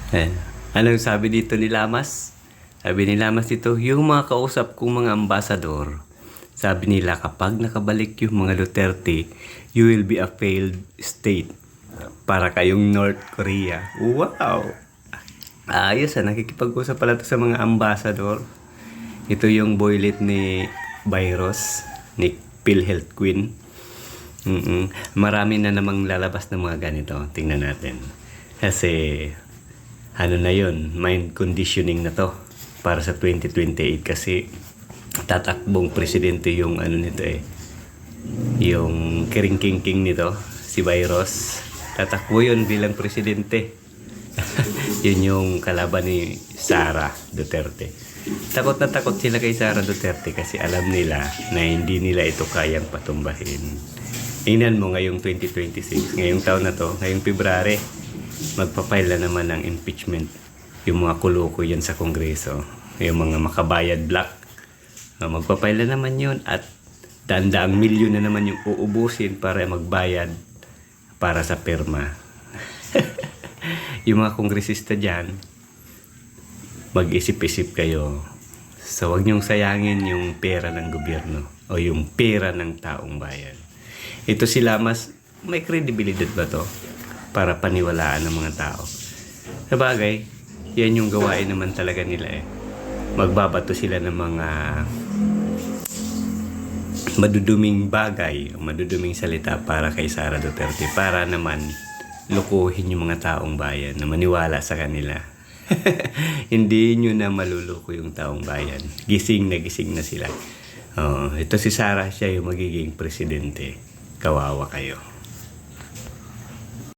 Eh, anong sabi dito ni Lamas? Sabi ni Lamas dito, yung mga kausap kong mga ambasador, sabi nila kapag nakabalik yung mga Duterte, you will be a failed state. Para kayong North Korea. Wow! Ayos nakikipag-usap pala to sa mga ambasador. Ito yung boylet ni Virus, ni PhilHealth Queen. Marami na namang lalabas ng mga ganito. Tingnan natin. Kasi ano na yun, mind conditioning na to para sa 2028 kasi tatakbong presidente yung ano nito yung kiring-king-king nito, si Virus. Tatakbo yun bilang presidente. Yun yung kalaban ni Sara Duterte. Takot na takot sila kay Sara Duterte kasi alam nila na hindi nila ito kayang patumbahin. Tingnan mo ngayong 2026, ngayong taon na to, ngayong February, magpapile na naman ng impeachment yung mga kuloko yan sa Kongreso, yung mga makabayad black. Magpapile na naman yun at daang milyon na naman yung uubusin para magbayad para sa perma. Yung mga kongresista dyan, mag-isip-isip kayo. So, huwag niyong sayangin yung pera ng gobyerno o yung pera ng taong bayan. Ito si Lamas, may credibility ba to para paniwalaan ng mga tao? Sabagay, yan yung gawain naman talaga nila Magbabato sila ng mga maduduming bagay, maduduming salita para kay Sara Duterte para naman lukuhin yung mga taong bayan na maniwala sa kanila. Hindi nyo na maluluko yung taong bayan. Gising na sila. Ito si Sara, siya yung magiging presidente. Kawawa kayo.